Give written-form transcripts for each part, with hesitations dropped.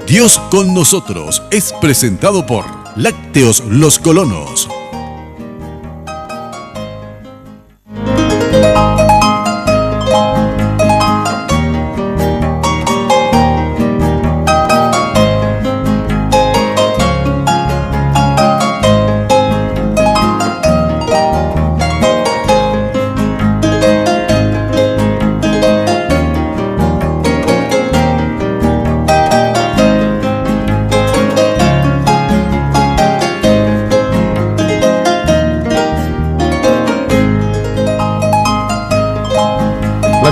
Dios con nosotros es presentado por Lácteos Los Colonos.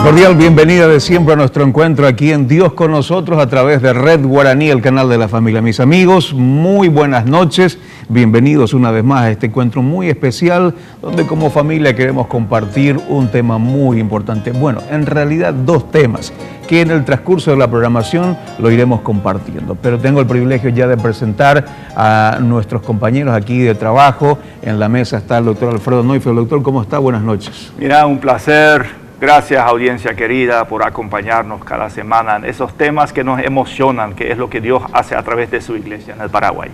Cordial bienvenida de siempre a nuestro encuentro aquí en Dios con nosotros a través de Red Guaraní, el canal de la familia. Mis amigos, muy buenas noches, bienvenidos una vez más a este encuentro muy especial donde como familia queremos compartir un tema muy importante. Bueno, en realidad dos temas que en el transcurso de la programación lo iremos compartiendo, pero tengo el privilegio ya de presentar a nuestros compañeros aquí de trabajo. En la mesa está el doctor Alfredo Neufeld. Doctor, ¿cómo está? Buenas noches. Mira, un placer. Gracias, audiencia querida, por acompañarnos cada semana en esos temas que nos emocionan, que es lo que Dios hace a través de su iglesia en el Paraguay.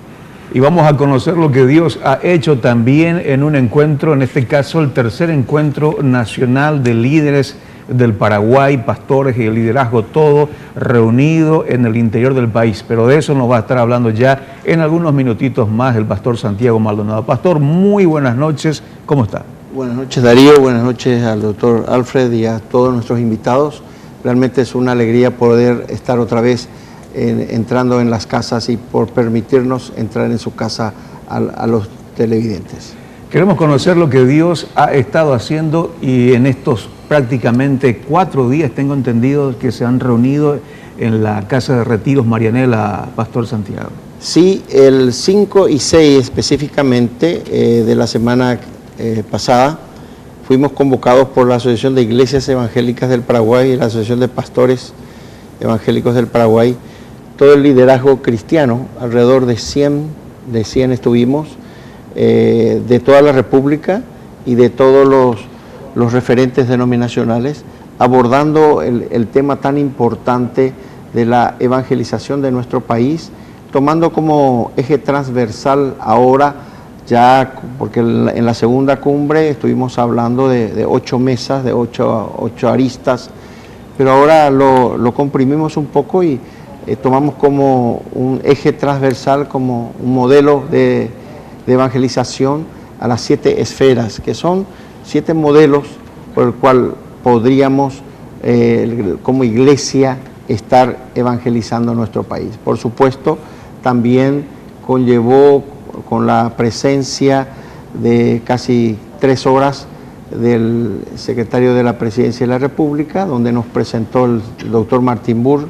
Y vamos a conocer lo que Dios ha hecho también en un encuentro, en este caso el tercer encuentro nacional de líderes del Paraguay, pastores y el liderazgo todo reunido en el interior del país. Pero de eso nos va a estar hablando ya en algunos minutitos más el pastor Santiago Maldonado. Pastor, muy buenas noches, ¿cómo está? Buenas noches Darío, buenas noches al doctor Alfred y a todos nuestros invitados. Realmente es una alegría poder estar otra vez entrando en las casas y por permitirnos entrar en su casa a los televidentes. Queremos conocer lo que Dios ha estado haciendo y en estos prácticamente 4 días tengo entendido que se han reunido en la Casa de Retiros Marianela, Pastor Santiago. Sí, el 5 y 6 específicamente de la semana pasada, fuimos convocados por la Asociación de Iglesias Evangélicas del Paraguay y la Asociación de Pastores Evangélicos del Paraguay, todo el liderazgo cristiano, alrededor de 100 estuvimos, de toda la República y de todos los referentes denominacionales, abordando el tema tan importante de la evangelización de nuestro país, tomando como eje transversal ahora, ya porque en la segunda cumbre estuvimos hablando de 8 mesas, de 8 aristas, pero ahora lo comprimimos un poco y tomamos como un eje transversal, como un modelo de evangelización a las 7 esferas, que son 7 modelos por el cual podríamos como iglesia estar evangelizando nuestro país. Por supuesto, también conllevó con la presencia de casi 3 horas del secretario de la Presidencia de la República, donde nos presentó el doctor Martín Burr,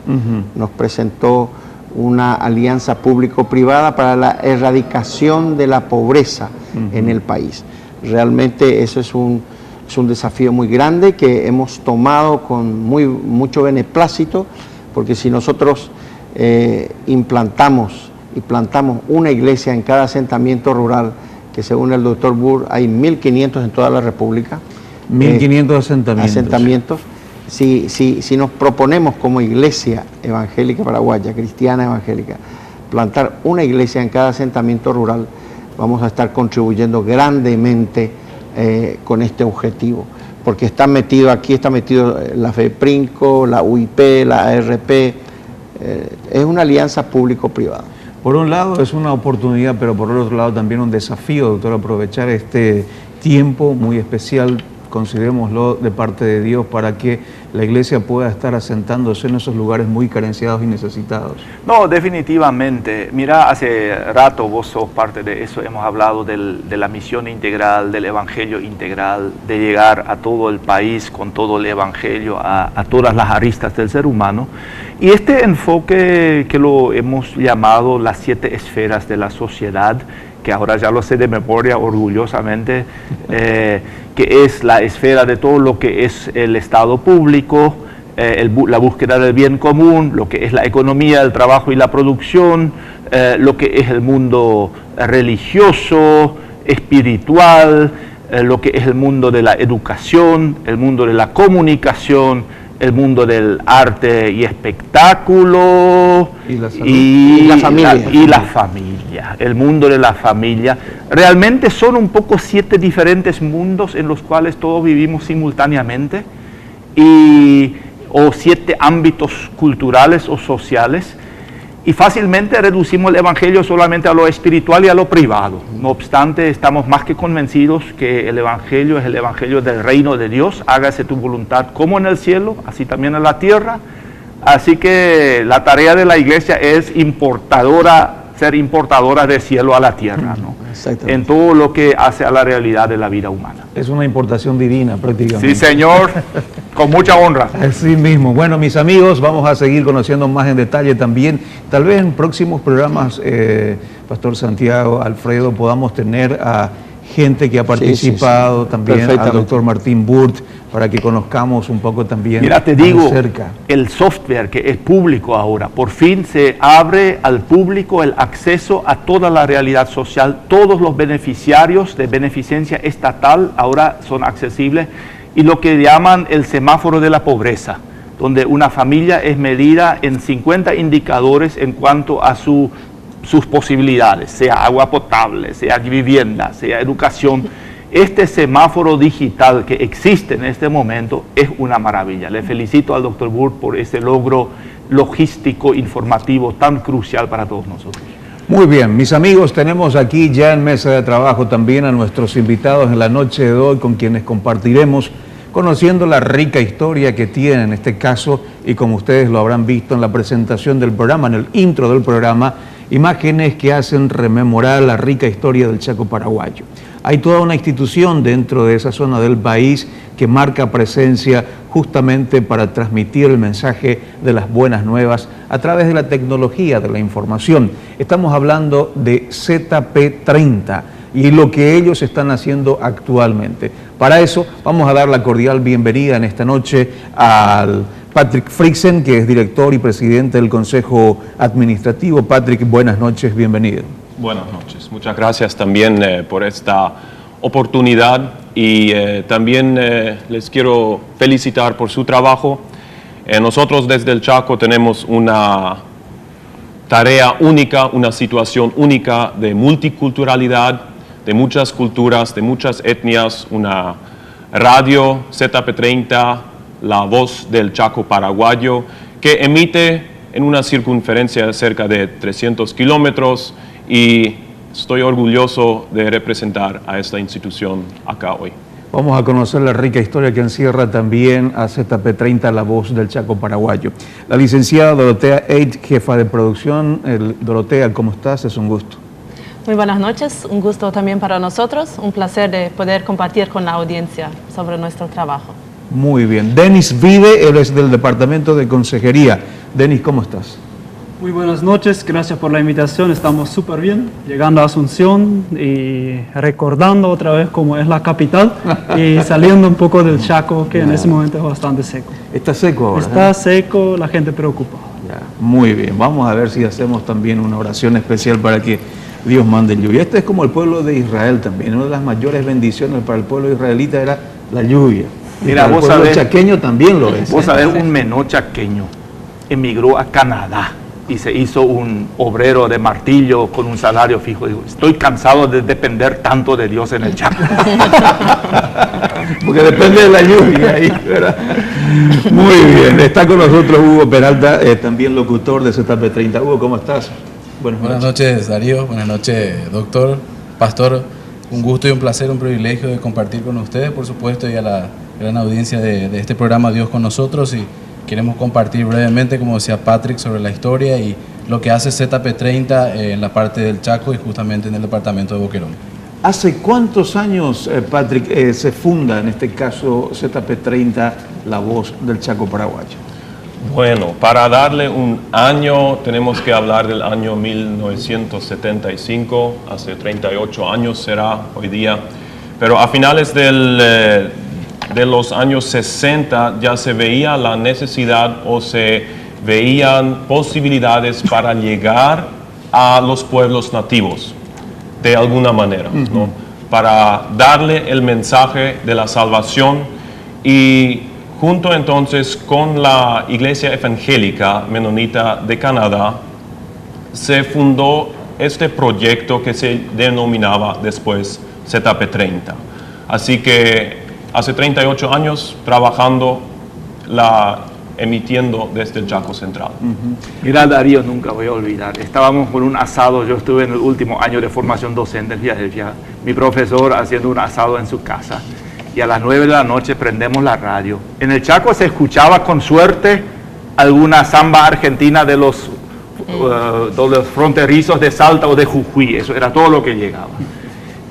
nos presentó una alianza público-privada para la erradicación de la pobreza en el país. Realmente eso es un desafío muy grande que hemos tomado con mucho beneplácito, porque si nosotros plantamos una iglesia en cada asentamiento rural, que según el doctor Burr hay 1.500 en toda la República. 1.500 asentamientos. Si nos proponemos como iglesia evangélica paraguaya, cristiana evangélica, plantar una iglesia en cada asentamiento rural, vamos a estar contribuyendo grandemente con este objetivo, porque está metido la FEPRINCO, la UIP, la ARP, es una alianza público-privada. Por un lado es una oportunidad, pero por otro lado también un desafío, doctor, aprovechar este tiempo muy especial, considerémoslo de parte de Dios, para que la iglesia pueda estar asentándose en esos lugares muy carenciados y necesitados. No, definitivamente. Mira, hace rato vos sos parte de eso, hemos hablado de la misión integral, del evangelio integral, de llegar a todo el país con todo el evangelio, a todas las aristas del ser humano. Y este enfoque que lo hemos llamado las 7 esferas de la sociedad, que ahora ya lo sé de memoria orgullosamente, que es la esfera de todo lo que es el Estado público, la búsqueda del bien común, lo que es la economía, el trabajo y la producción, lo que es el mundo religioso, espiritual, lo que es el mundo de la educación, el mundo de la comunicación, el mundo del arte y espectáculo Y la salud. y la familia. y la familia, el mundo de la familia. Realmente son un poco 7 diferentes mundos en los cuales todos vivimos simultáneamente o 7 ámbitos culturales o sociales. Y fácilmente reducimos el Evangelio solamente a lo espiritual y a lo privado. No obstante, estamos más que convencidos que el Evangelio es el Evangelio del reino de Dios. Hágase tu voluntad como en el cielo, así también en la tierra. Así que la tarea de la iglesia es ser importadora del cielo a la tierra, ¿no? Exactamente. En todo lo que hace a la realidad de la vida humana. Es una importación divina prácticamente. Sí, Señor, con mucha honra. Así mismo. Bueno, mis amigos, vamos a seguir conociendo más en detalle también. Tal vez en próximos programas, Pastor Santiago, Alfredo, podamos tener a gente que ha participado, sí. también al Perfectamente. doctor Martín Burt, para que conozcamos un poco también. Mira, te más digo, cerca. el software que es público ahora, por fin se abre al público el acceso a toda la realidad social. Todos los beneficiarios de beneficencia estatal ahora son accesibles, y lo que llaman el semáforo de la pobreza, donde una familia es medida en 50 indicadores en cuanto a sus posibilidades, sea agua potable, sea vivienda, sea educación. Este semáforo digital que existe en este momento es una maravilla. Le felicito al doctor Burt por ese logro logístico, informativo tan crucial para todos nosotros. Muy bien, mis amigos, tenemos aquí ya en mesa de trabajo también a nuestros invitados en la noche de hoy, con quienes compartiremos conociendo la rica historia que tiene en este caso, y como ustedes lo habrán visto en la presentación del programa, en el intro del programa, imágenes que hacen rememorar la rica historia del Chaco paraguayo. Hay toda una institución dentro de esa zona del país que marca presencia justamente para transmitir el mensaje de las buenas nuevas a través de la tecnología de la información. Estamos hablando de ZP30 y lo que ellos están haciendo actualmente. Para eso vamos a dar la cordial bienvenida en esta noche al Patrick Frixen, que es director y presidente del Consejo Administrativo. Patrick, buenas noches, bienvenido. Buenas noches, muchas gracias también por esta oportunidad, y también les quiero felicitar por su trabajo. Nosotros desde el Chaco tenemos una tarea única, una situación única de multiculturalidad, de muchas culturas, de muchas etnias, una radio ZP30, la voz del Chaco paraguayo, que emite en una circunferencia de cerca de 300 kilómetros, y estoy orgulloso de representar a esta institución acá hoy. Vamos a conocer la rica historia que encierra también a ZP30, la voz del Chaco paraguayo. La licenciada Dorotea Eid, jefa de producción. Dorotea, ¿cómo estás? Es un gusto. Muy buenas noches, un gusto también para nosotros, un placer de poder compartir con la audiencia sobre nuestro trabajo. Muy bien. Denis Vide, él es del Departamento de Consejería. Denis, ¿cómo estás? Muy buenas noches, gracias por la invitación, estamos súper bien, llegando a Asunción y recordando otra vez cómo es la capital y saliendo un poco del Chaco, que en ese momento es bastante seco. ¿Está seco ahora? Está seco, la gente preocupa. Ya, muy bien, vamos a ver si hacemos también una oración especial para que Dios mande lluvia. Este es como el pueblo de Israel también, una de las mayores bendiciones para el pueblo israelita era la lluvia. Mira, el vos pueblo sabés, chaqueño también lo es. Vos sabés, un menor chaqueño emigró a Canadá y se hizo un obrero de martillo con un salario fijo. Digo, estoy cansado de depender tanto de Dios en el Chaco. Porque depende de la lluvia ahí, ¿verdad? Muy bien, está con nosotros Hugo Peralta, también locutor de ZP30. Hugo, ¿cómo estás? Buenas noches, Darío. Buenas noches, doctor, pastor. Un gusto y un placer, un privilegio de compartir con ustedes, por supuesto, y a la gran audiencia de este programa Dios con nosotros. Y queremos compartir brevemente, como decía Patrick, sobre la historia y lo que hace ZP30 en la parte del Chaco y justamente en el departamento de Boquerón. ¿Hace cuántos años, Patrick, se funda en este caso ZP30, la voz del Chaco paraguayo? Bueno, para darle un año tenemos que hablar del año 1975, hace 38 años será hoy día, pero a finales de los años 60 ya se veía la necesidad o se veían posibilidades para llegar a los pueblos nativos de alguna manera, ¿no? Para darle el mensaje de la salvación, y junto entonces con la Iglesia Evangélica Menonita de Canadá, se fundó este proyecto que se denominaba después ZP30. Así que hace 38 años trabajando, emitiendo desde el Chaco Central. Mira, Darío, nunca voy a olvidar. Estábamos con un asado, yo estuve en el último año de formación docente en Filadelfia, mi profesor haciendo un asado en su casa, y a las 9 de la noche prendemos la radio. En el Chaco se escuchaba con suerte alguna samba argentina de los fronterizos de Salta o de Jujuy, eso era todo lo que llegaba.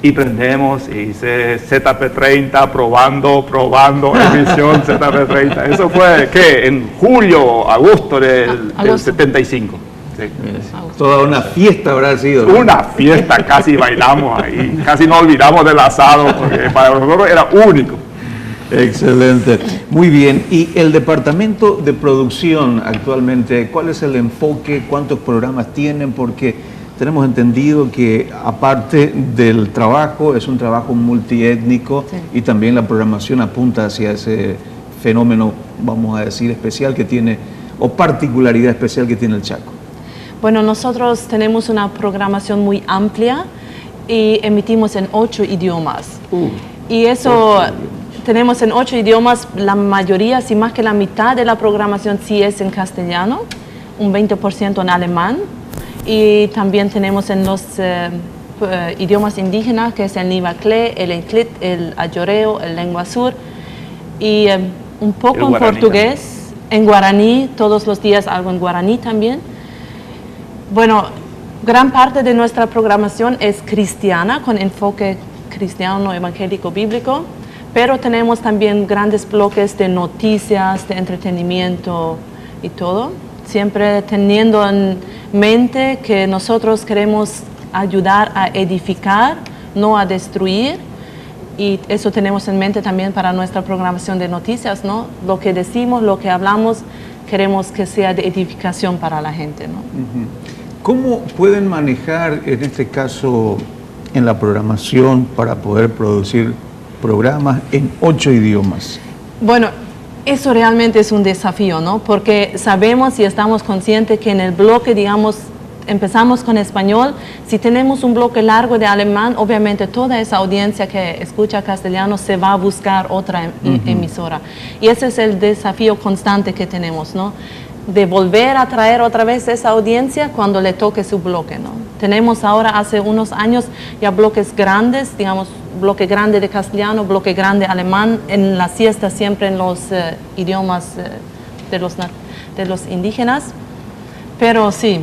Y prendemos y dice ZP30, probando, emisión ZP30. Eso fue, ¿qué? En julio, agosto del 75. Sí. Toda una fiesta habrá sido, ¿no? Una fiesta, casi bailamos ahí, casi nos olvidamos del asado, porque para nosotros era único. Excelente. Muy bien. ¿Y el departamento de producción actualmente, cuál es el enfoque? ¿Cuántos programas tienen? Porque tenemos entendido que aparte del trabajo, es un trabajo multiétnico, sí, y también la programación apunta hacia ese fenómeno, vamos a decir, especial que tiene, o particularidad especial que tiene el Chaco. Bueno, nosotros tenemos una programación muy amplia y emitimos en 8 idiomas. Y eso tenemos en 8 idiomas, la mayoría, si más que la mitad de la programación sí es en castellano, un 20% en alemán. Y también tenemos en los idiomas indígenas, que es el Nivaclé, el Enclit, el Ayoreo, el Lengua Sur, y un poco en portugués, también. En guaraní, todos los días algo en guaraní también. Bueno, gran parte de nuestra programación es cristiana, con enfoque cristiano, evangélico, bíblico, pero tenemos también grandes bloques de noticias, de entretenimiento y todo, siempre teniendo en mente que nosotros queremos ayudar a edificar, no a destruir, y eso tenemos en mente también para nuestra programación de noticias, ¿no? Lo que decimos, lo que hablamos, queremos que sea de edificación para la gente, ¿no? ¿Cómo pueden manejar, en este caso, en la programación para poder producir programas en 8 idiomas? Bueno, eso realmente es un desafío, ¿no? Porque sabemos y estamos conscientes que en el bloque, digamos, empezamos con español, si tenemos un bloque largo de alemán, obviamente toda esa audiencia que escucha castellano se va a buscar otra emisora. Y ese es el desafío constante que tenemos, ¿no? De volver a traer otra vez esa audiencia cuando le toque su bloque, ¿no? Tenemos ahora, hace unos años, ya bloques grandes, digamos, bloque grande de castellano, bloque grande alemán, en la siesta siempre en los idiomas de los indígenas, pero sí,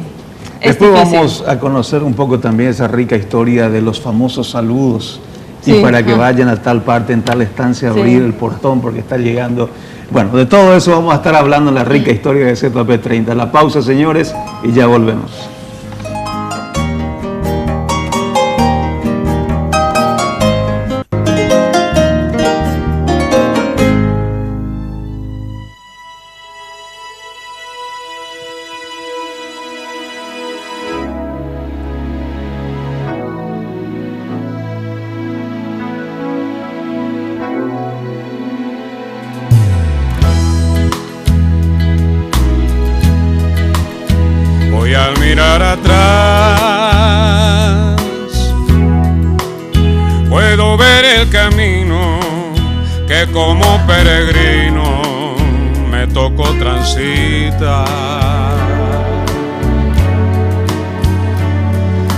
es Después difícil. Vamos a conocer un poco también esa rica historia de los famosos saludos, Sí, y para que vayan a tal parte, en tal estancia, Sí. abrir el portón porque está llegando. Bueno, de todo eso vamos a estar hablando en la rica historia de ZP30. La pausa, señores, y ya volvemos. Voy al mirar atrás, puedo ver el camino que como peregrino me tocó transitar.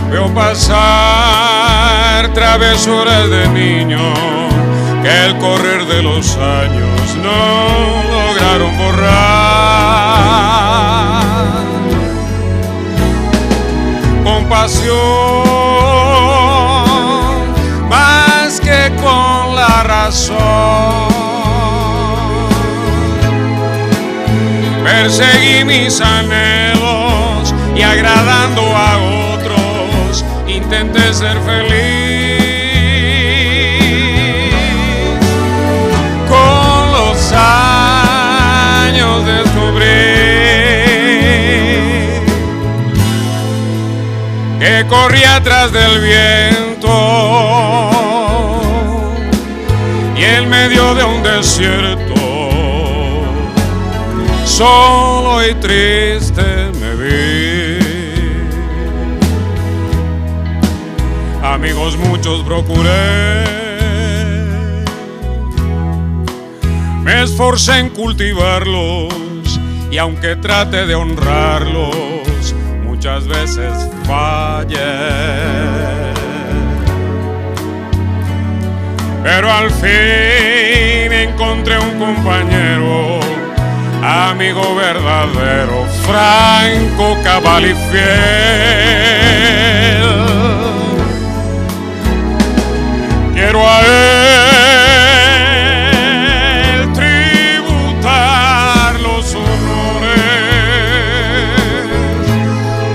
Veo pasar travesuras de niño que el correr de los años no lograron borrar. Compasión más que con la razón. Perseguí mis anhelos y agradando a otros intenté ser feliz. Con los años descubrí que corría atrás del viento y en medio de un desierto solo y triste me vi. Amigos muchos procuré, me esforcé en cultivarlos, y aunque trate de honrarlos, muchas veces fallé. Pero al fin encontré un compañero, amigo verdadero, franco, cabal y fiel. Quiero a él tributar los honores,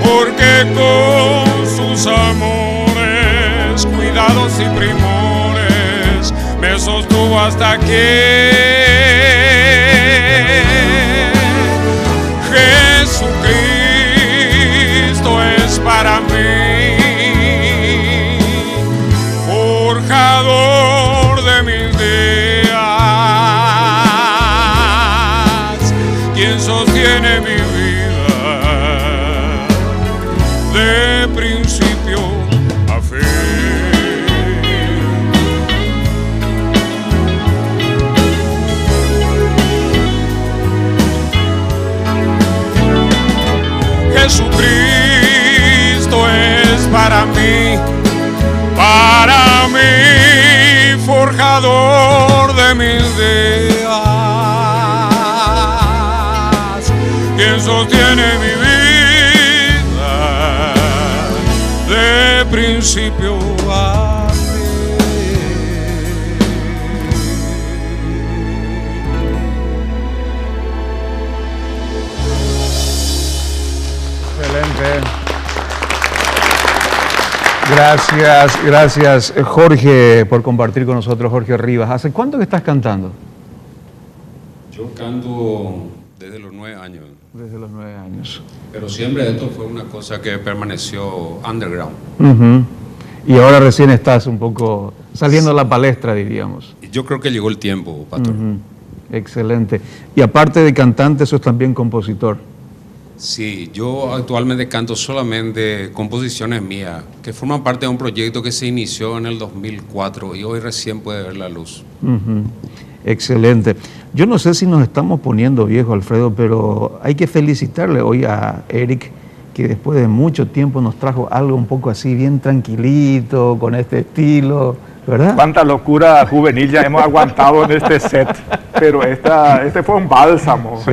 porque con sus amores, cuidados y primores me sostuvo hasta aquí. Jesucristo es para mí forjador de mis días, quien sostiene mi vida de principio a fin. Jesucristo es para mí forjador de mis días, quien sostiene mi vida de principio a fin. Excelente. Gracias Jorge por compartir con nosotros, Jorge Rivas. ¿Hace cuánto que estás cantando? Yo canto desde los 9 años. Desde los 9 años. Pero siempre esto fue una cosa que permaneció underground. Y ahora recién estás un poco saliendo a la palestra, diríamos. Yo creo que llegó el tiempo, pastor. Excelente. Y aparte de cantante, sos también compositor. Sí, yo actualmente canto solamente composiciones mías, que forman parte de un proyecto que se inició en el 2004 y hoy recién puede ver la luz. Excelente. Yo no sé si nos estamos poniendo viejos, Alfredo, pero hay que felicitarle hoy a Eric, que después de mucho tiempo nos trajo algo un poco así, bien tranquilito, con este estilo, ¿verdad? Cuánta locura juvenil ya hemos aguantado en este set, pero este fue un bálsamo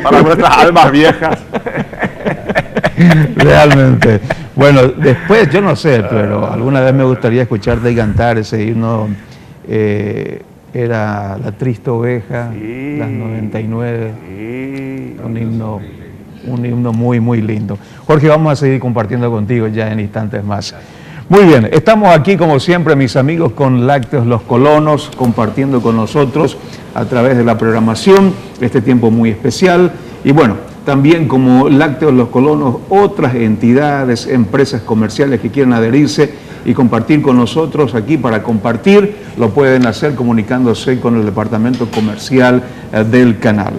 para nuestras almas viejas. Realmente. Bueno, después, yo no sé, pero alguna vez me gustaría escucharte cantar ese himno, era La Triste Oveja, las 99, un himno muy, muy lindo. Jorge, vamos a seguir compartiendo contigo ya en instantes más. Muy bien, estamos aquí como siempre, mis amigos, con Lácteos Los Colonos, compartiendo con nosotros a través de la programación este tiempo muy especial. Y bueno, también como Lácteos Los Colonos, otras entidades, empresas comerciales que quieran adherirse y compartir con nosotros aquí para compartir, lo pueden hacer comunicándose con el departamento comercial del canal.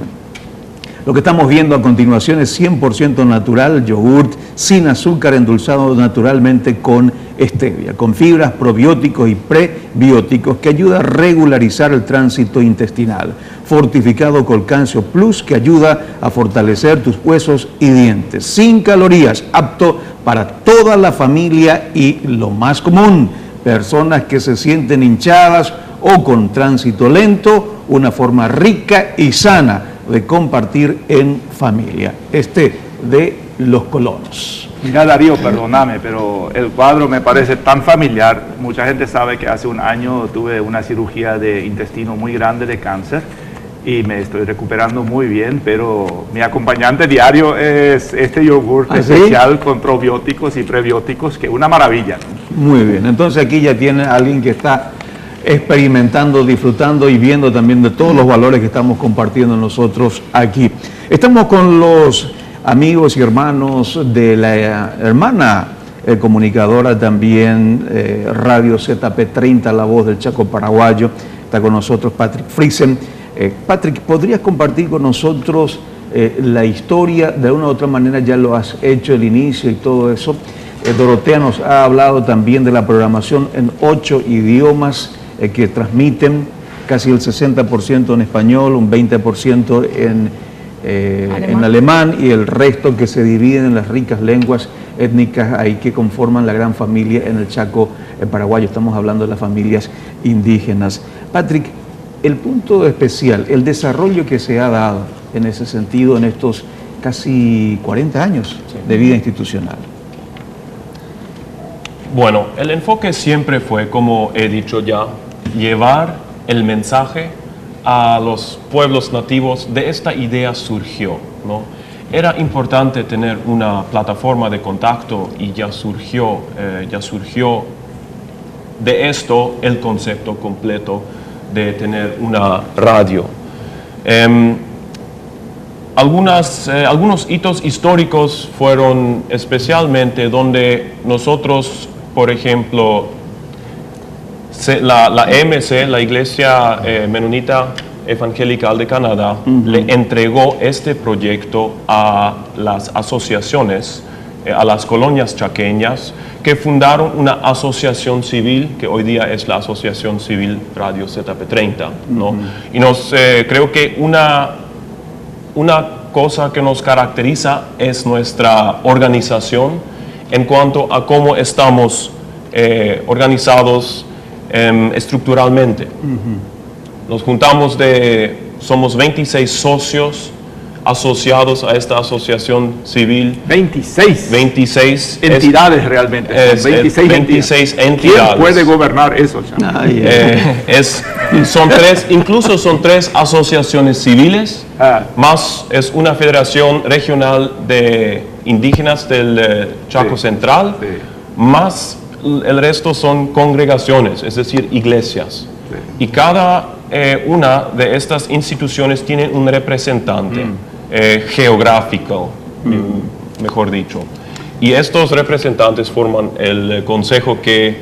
Lo que estamos viendo a continuación es 100% natural, yogurt sin azúcar, endulzado naturalmente con stevia, con fibras, probióticos y prebióticos que ayuda a regularizar el tránsito intestinal, fortificado con calcio plus que ayuda a fortalecer tus huesos y dientes, sin calorías, apto para toda la familia y lo más común, personas que se sienten hinchadas o con tránsito lento, una forma rica y sana de compartir en familia. De Los Colonos. Mira, Darío, perdóname, pero el cuadro me parece tan familiar. Mucha gente sabe que hace un año tuve una cirugía de intestino muy grande de cáncer y me estoy recuperando muy bien, pero mi acompañante diario es este yogur especial con probióticos y prebióticos, que es una maravilla. Muy bien, entonces aquí ya tiene alguien que está experimentando, disfrutando y viendo también de todos los valores que estamos compartiendo nosotros aquí. Estamos con los amigos y hermanos de la hermana comunicadora también, Radio ZP30, La Voz del Chaco Paraguayo. Está con nosotros Patrick Friesen. Patrick, ¿podrías compartir con nosotros la historia, de una u otra manera ya lo has hecho, el inicio y todo eso. Dorotea nos ha hablado también de la programación en 8 idiomas que transmiten, casi el 60% en español, un 20% en alemán y el resto que se dividen en las ricas lenguas étnicas ahí que conforman la gran familia en el Chaco paraguayo. Estamos hablando de las familias indígenas. Patrick, el punto especial, el desarrollo que se ha dado en ese sentido en estos casi 40 años de vida institucional. Bueno, el enfoque siempre fue, como he dicho ya, llevar el mensaje a los pueblos nativos. De esta idea surgió, ¿no? Era importante tener una plataforma de contacto y ya surgió de esto el concepto completo de tener una radio. Algunos hitos históricos fueron especialmente donde nosotros, por ejemplo, la EMC, la Iglesia Menonita Evangelical de Canadá, le entregó este proyecto a las asociaciones, a las colonias chaqueñas, que fundaron una asociación civil, que hoy día es la Asociación Civil Radio ZP30, ¿no? Y creo que una cosa que nos caracteriza es nuestra organización en cuanto a cómo estamos organizados estructuralmente. Nos juntamos somos 26 socios asociados a esta asociación civil. 26 entidades realmente. 26 entidades. ¿Quién puede gobernar eso? Son tres asociaciones civiles, más es una federación regional de indígenas del Chaco Central, más el resto son congregaciones, es decir, iglesias. Y cada una de estas instituciones tiene un representante geográfico, mejor dicho. Y estos representantes forman el consejo que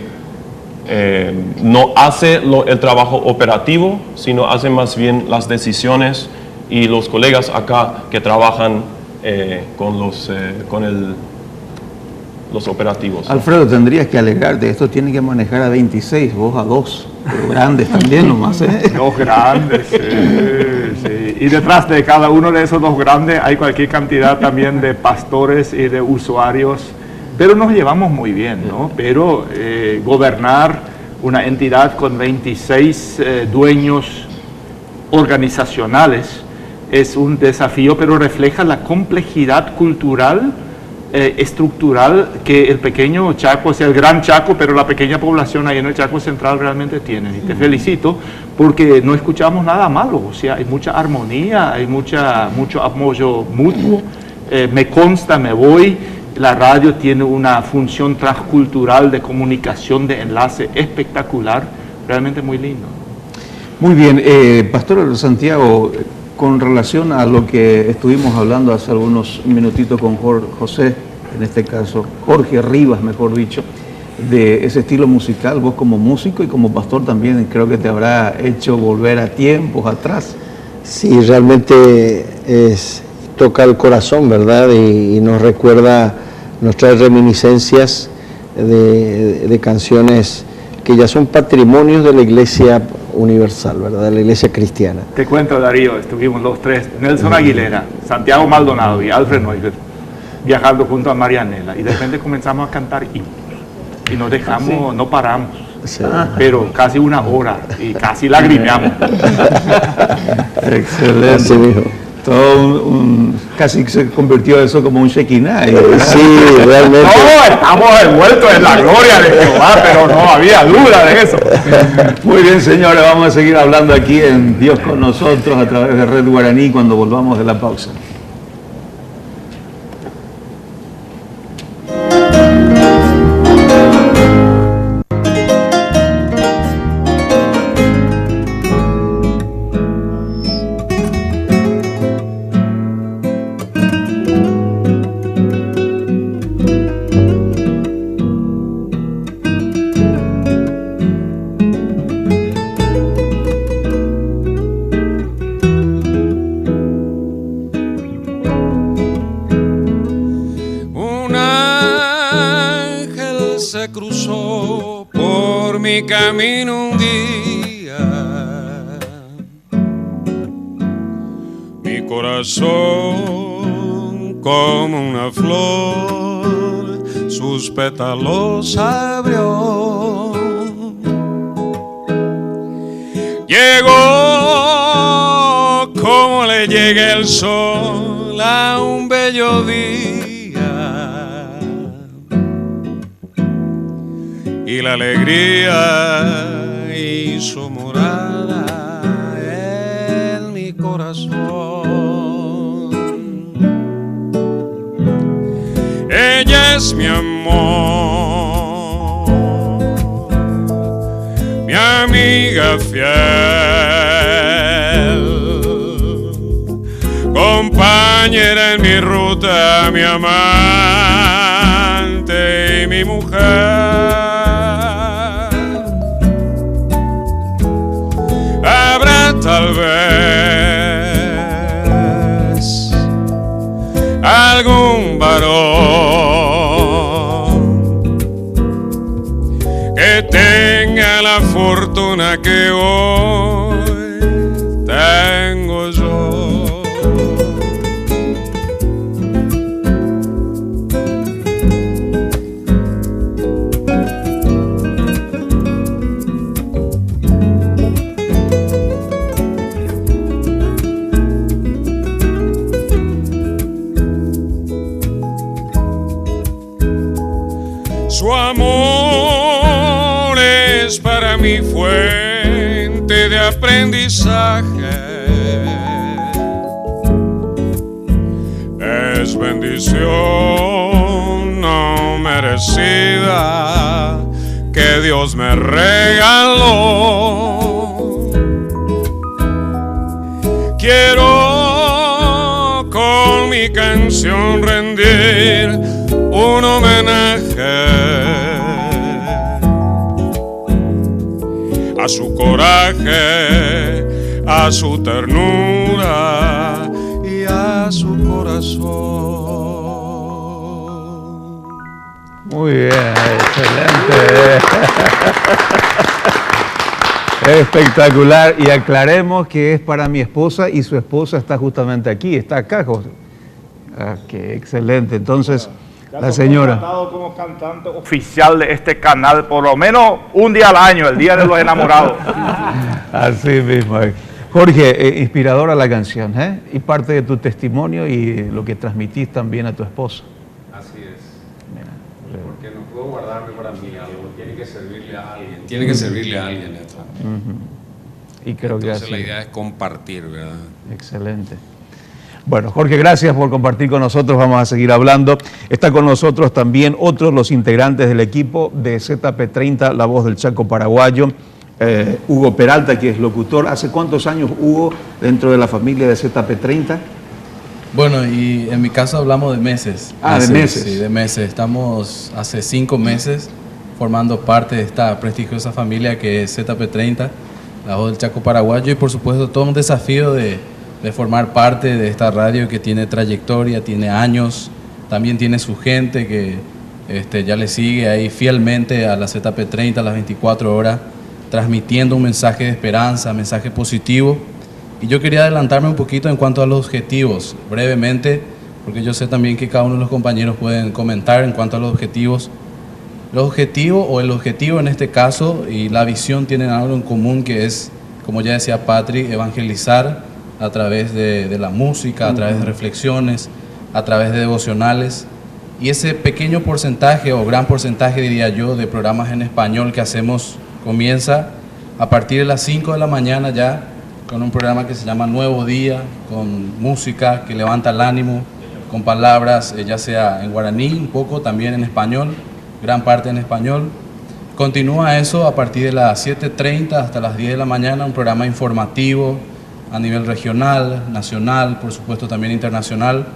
no hace el trabajo operativo, sino hace más bien las decisiones, y los colegas acá que trabajan con los operativos. Alfredo, tendrías que alegrarte, esto tiene que manejar a 26, vos a 2, pero grandes también nomás, ¿eh? Dos grandes, sí. Y detrás de cada uno de esos dos grandes hay cualquier cantidad también de pastores y de usuarios, pero nos llevamos muy bien, ¿no? Pero gobernar una entidad con 26 dueños organizacionales es un desafío, pero refleja la complejidad cultural, estructural que el pequeño Chaco, o sea, el gran Chaco, pero la pequeña población ahí en el Chaco Central realmente tiene. Y te felicito porque no escuchamos nada malo, o sea, hay mucha armonía, hay mucho apoyo mutuo. Me consta, la radio tiene una función transcultural de comunicación, de enlace espectacular, realmente muy lindo. Muy bien, Pastor Santiago, con relación a lo que estuvimos hablando hace algunos minutitos con José, en este caso Jorge Rivas, mejor dicho, de ese estilo musical, vos como músico y como pastor también creo que te habrá hecho volver a tiempos atrás. Sí, realmente toca el corazón, ¿verdad? Y nos recuerda, nos trae reminiscencias de canciones que ya son patrimonios de la Iglesia universal, ¿verdad? De la Iglesia cristiana. Te cuento, Darío, estuvimos los tres, Nelson Aguilera, Santiago Maldonado y Alfred Neubert, viajando junto a Marianela, y de repente comenzamos a cantar himnos y nos dejamos, no paramos, pero casi una hora y casi lagrimeamos. Excelente. Así dijo. Todo casi se convirtió eso como un Shekinah. Sí, realmente. No, estamos envueltos en la gloria de Jehová, pero no había duda de eso. Muy bien, señores, vamos a seguir hablando aquí en Dios con nosotros a través de Red Guaraní cuando volvamos de la pausa. se cruzó por mi camino un día. Mi corazón como una flor sus pétalos abrió. Llegó como le llega el sol a un bello día, y la alegría hizo morada en mi corazón. Ella es mi amor, mi amiga fiel, compañera en mi ruta, mi amante y mi mujer. Habrá tal vez algún varón que tenga la fortuna que hoy tengo yo. Su amor es para mí fuente de aprendizaje, es bendición no merecida que Dios me regaló. Quiero con mi canción rendir un homenaje a su coraje, a su ternura y a su corazón. Muy bien, excelente. Espectacular. Y aclaremos que es para mi esposa y su esposa está justamente aquí, está acá, José. Ah, qué excelente. Entonces, la señora. Como cantante oficial de este canal, por lo menos un día al año, el Día de los Enamorados. Así mismo. Jorge, inspiradora la canción, ¿eh? Y parte de tu testimonio y lo que transmitís también a tu esposa. Así es. Mira, porque no puedo guardarme para mí algo, tiene que servirle a alguien. Tiene que servirle a alguien esto. Y creo entonces que la idea es compartir, ¿verdad? Excelente. Bueno, Jorge, gracias por compartir con nosotros, vamos a seguir hablando. Está con nosotros también otros los integrantes del equipo de ZP30, La Voz del Chaco Paraguayo, Hugo Peralta, que es locutor. ¿Hace cuántos años, Hugo, dentro de la familia de ZP30? Bueno, y en mi caso hablamos de meses. De meses. Sí, de meses. Estamos hace 5 meses formando parte de esta prestigiosa familia que es ZP30, La Voz del Chaco Paraguayo, y por supuesto todo un desafío de formar parte de esta radio que tiene trayectoria, tiene años, también tiene su gente que ya le sigue ahí fielmente a la ZP30 a las 24 horas, transmitiendo un mensaje de esperanza, mensaje positivo. Y yo quería adelantarme un poquito en cuanto a los objetivos, brevemente, porque yo sé también que cada uno de los compañeros pueden comentar en cuanto a los objetivos. Los objetivos, o el objetivo en este caso, y la visión tienen algo en común, que es, como ya decía Patri, evangelizar a través de la música, a través de reflexiones, a través de devocionales. Y ese pequeño porcentaje, o gran porcentaje diría yo, de programas en español que hacemos, comienza a partir de las 5 de la mañana ya, con un programa que se llama Nuevo Día, con música que levanta el ánimo, con palabras, ya sea en guaraní, un poco también en español, gran parte en español. Continúa eso a partir de las 7:30 hasta las 10 de la mañana, un programa informativo a nivel regional, nacional, por supuesto también internacional,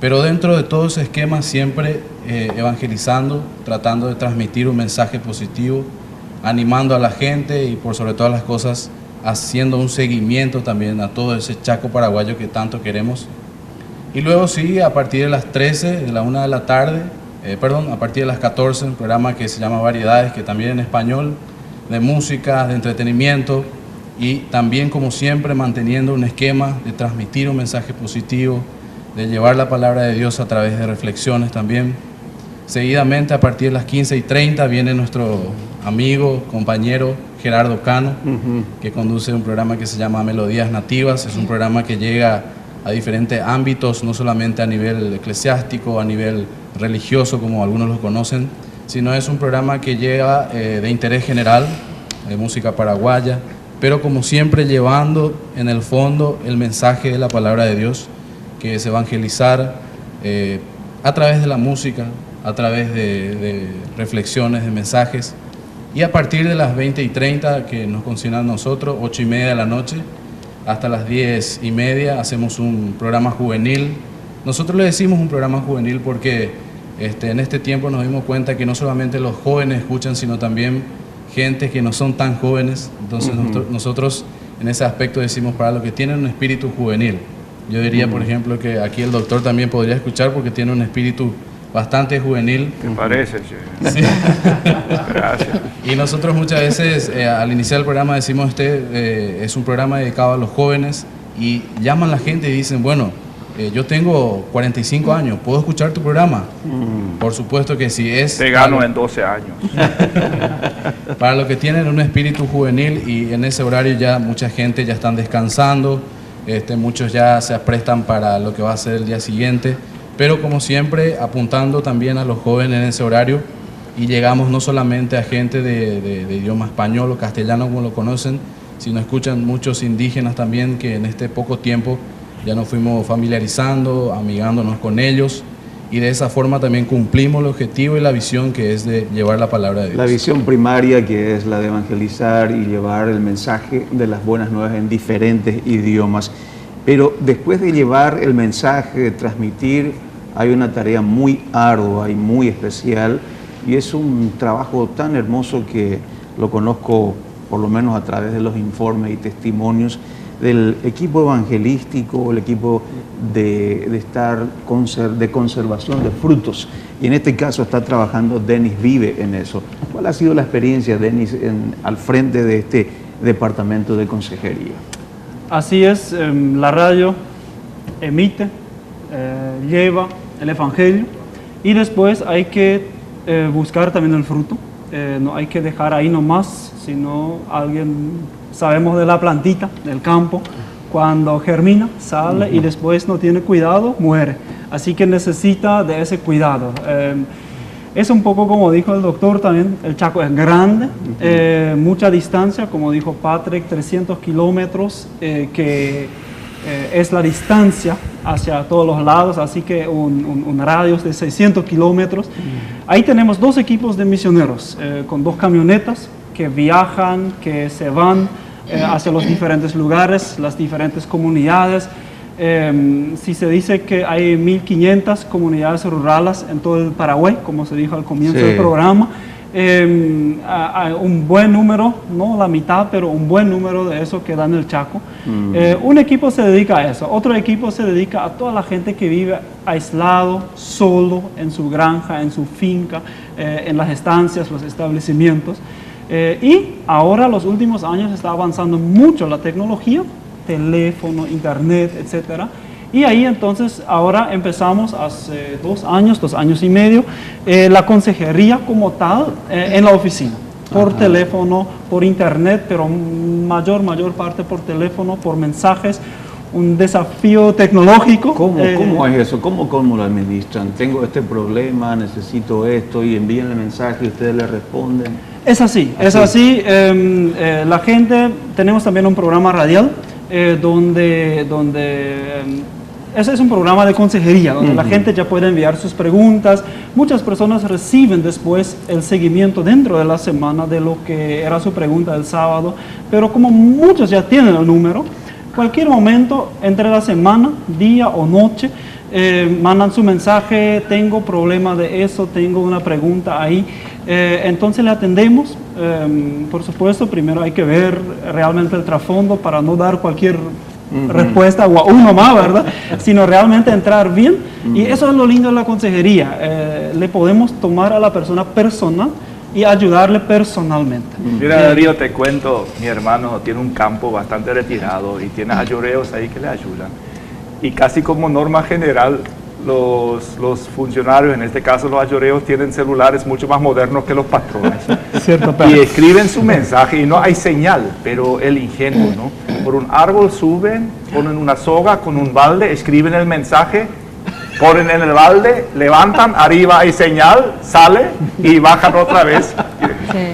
pero dentro de todo ese esquema siempre evangelizando, tratando de transmitir un mensaje positivo, animando a la gente y por sobre todas las cosas haciendo un seguimiento también a todo ese Chaco paraguayo que tanto queremos. Y luego sí, a partir de las 13, de la 1 de la tarde, a partir de las 14, un programa que se llama Variedades, que también en español, de música, de entretenimiento, y también, como siempre, manteniendo un esquema de transmitir un mensaje positivo, de llevar la palabra de Dios a través de reflexiones también. Seguidamente, a partir de las 15:30, viene nuestro amigo, compañero Gerardo Cano, que conduce un programa que se llama Melodías Nativas. Es un programa que llega a diferentes ámbitos, no solamente a nivel eclesiástico, a nivel religioso, como algunos lo conocen, sino es un programa que llega de interés general, de música paraguaya, pero como siempre llevando en el fondo el mensaje de la palabra de Dios, que es evangelizar a través de la música, a través de reflexiones, de mensajes. Y a partir de las 20:30, que nos consignan nosotros, 8:30 de la noche, hasta las 10:30, hacemos un programa juvenil. Nosotros le decimos un programa juvenil porque en este tiempo nos dimos cuenta que no solamente los jóvenes escuchan, sino también gente que no son tan jóvenes. Entonces nosotros en ese aspecto decimos para los que tienen un espíritu juvenil. Yo diría, por ejemplo, que aquí el doctor también podría escuchar porque tiene un espíritu bastante juvenil. ¿Te parece, che? Sí. Gracias. Y nosotros muchas veces al iniciar el programa decimos es un programa dedicado a los jóvenes, y llaman a la gente y dicen, bueno, yo tengo 45 años, ¿puedo escuchar tu programa? Por supuesto que sí. Te gano en 12 años. Para los que tienen un espíritu juvenil, y en ese horario ya mucha gente ya están descansando, muchos ya se prestan para lo que va a ser el día siguiente, pero como siempre apuntando también a los jóvenes en ese horario, y llegamos no solamente a gente de idioma español o castellano como lo conocen, sino escuchan muchos indígenas también, que en este poco tiempo ya nos fuimos familiarizando, amigándonos con ellos, y de esa forma también cumplimos el objetivo y la visión, que es de llevar la palabra de Dios. La visión primaria, que es la de evangelizar y llevar el mensaje de las buenas nuevas en diferentes idiomas. Pero después de llevar el mensaje, de transmitir, hay una tarea muy ardua y muy especial, y es un trabajo tan hermoso que lo conozco por lo menos a través de los informes y testimonios del equipo evangelístico, el equipo de conservación de frutos. Y en este caso está trabajando Denis Vive en eso. ¿Cuál ha sido la experiencia, Denis, al frente de este departamento de consejería? Así es, la radio emite, lleva el evangelio, y después hay que buscar también el fruto. No hay que dejar ahí nomás, sino sabemos de la plantita, del campo, cuando germina, sale y después no tiene cuidado, muere. Así que necesita de ese cuidado. Es un poco como dijo el doctor también, el Chaco es grande, mucha distancia, como dijo Patrick, 300 kilómetros, que es la distancia hacia todos los lados, así que un radio de 600 kilómetros. Ahí tenemos 2 equipos de misioneros, con 2 camionetas que viajan, que se van hacia los diferentes lugares, las diferentes comunidades. Si se dice que hay 1.500 comunidades rurales en todo el Paraguay, como se dijo al comienzo del programa, un buen número, no la mitad, pero un buen número de eso queda en el Chaco. Un equipo se dedica a eso, otro equipo se dedica a toda la gente que vive aislado, solo, en su granja, en su finca, en las estancias, los establecimientos. Y ahora, los últimos años, está avanzando mucho la tecnología, teléfono, internet, etcétera. Y ahí entonces ahora empezamos hace 2 años y medio, la consejería como tal en la oficina, por teléfono, por internet, pero mayor parte por teléfono, por mensajes, un desafío tecnológico. ¿Cómo es eso? ¿Cómo lo administran? Tengo este problema, necesito esto, y envían el mensaje y ustedes le responden. Es así. La gente, tenemos también un programa radial donde ese es un programa de consejería, donde la gente ya puede enviar sus preguntas. Muchas personas reciben después el seguimiento dentro de la semana de lo que era su pregunta del sábado, pero como muchos ya tienen el número, cualquier momento entre la semana, día o noche, mandan su mensaje, tengo problema de eso, tengo una pregunta ahí. Entonces le atendemos. Por supuesto, primero hay que ver realmente el trasfondo para no dar cualquier respuesta o a uno más, ¿verdad? Sino realmente entrar bien. Y eso es lo lindo de la consejería. Le podemos tomar a la persona personal y ayudarle personalmente. Mira, Darío, te cuento, mi hermano tiene un campo bastante retirado y tiene ayoreos ahí que le ayudan. Y casi como norma general, los funcionarios, en este caso los ayoreos, tienen celulares mucho más modernos que los patrones. Cierto, y escriben su mensaje y no hay señal, pero el ingenuo, ¿no? Por un árbol suben, ponen una soga con un balde, escriben el mensaje, ponen en el balde, levantan, arriba hay señal, sale y bajan otra vez. Sí.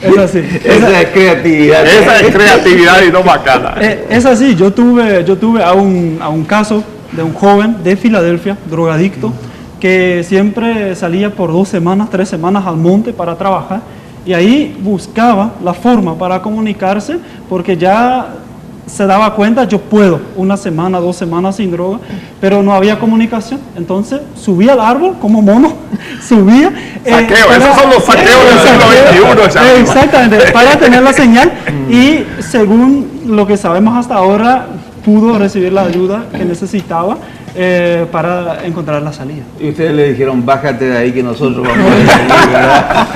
Es así. Esa es creatividad. Esa es creatividad y no bacana. Es así. Yo tuve a un caso de un joven de Filadelfia, drogadicto, que siempre salía por 2 semanas, 3 semanas al monte para trabajar, y ahí buscaba la forma para comunicarse, porque ya se daba cuenta, yo puedo 1 semana, 2 semanas sin droga, pero no había comunicación. Entonces subía al árbol como mono, subía. Saqueo, esos son los saqueos del siglo XXI. Exactamente, para tener la señal, y según lo que sabemos hasta ahora, pudo recibir la ayuda que necesitaba para encontrar la salida. Y ustedes le dijeron, bájate de ahí que nosotros vamos a salir, ¿verdad?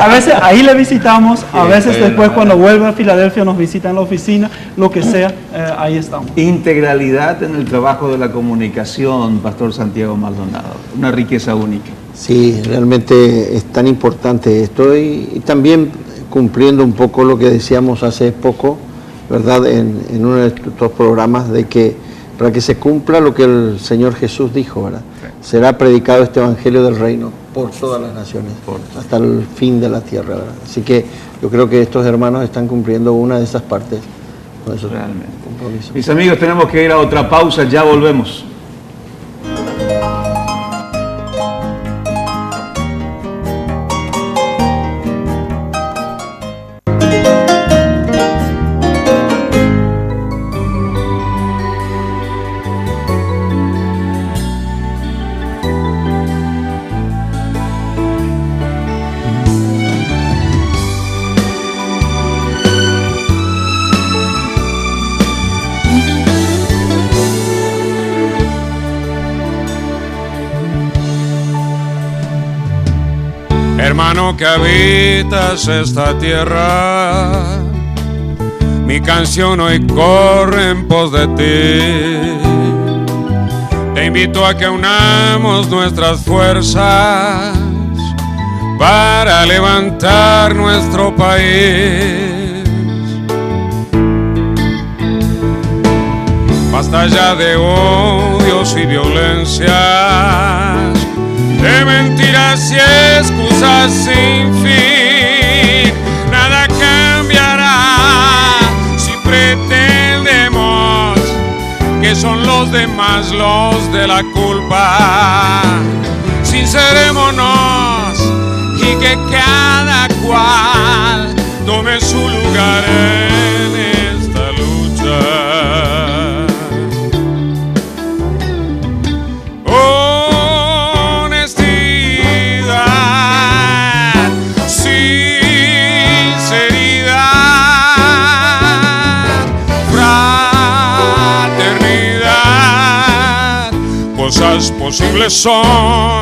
A veces ahí le visitamos, a veces después cuando vuelve a Filadelfia nos visita en la oficina, lo que sea, ahí estamos. Integralidad en el trabajo de la comunicación, Pastor Santiago Maldonado, una riqueza única. Sí, realmente es tan importante esto, y también cumpliendo un poco lo que decíamos hace poco, ¿verdad? En uno de estos programas, de que para que se cumpla lo que el Señor Jesús dijo, ¿verdad? Sí. Será predicado este evangelio del reino por todas las naciones, hasta el fin de la tierra, ¿verdad? Así que yo creo que estos hermanos están cumpliendo una de esas partes con esos compromisos. Mis amigos, tenemos que ir a otra pausa, ya volvemos. Hermano que habitas esta tierra, mi canción hoy corre en pos de ti. Te invito a que unamos nuestras fuerzas para levantar nuestro país. Basta ya de odios y violencias, de mentiras y excusas sin fin. Nada cambiará si pretendemos que son los demás los de la culpa. Sincerémonos y que cada cual tome su lugar en esta lucha. Cosas posibles son,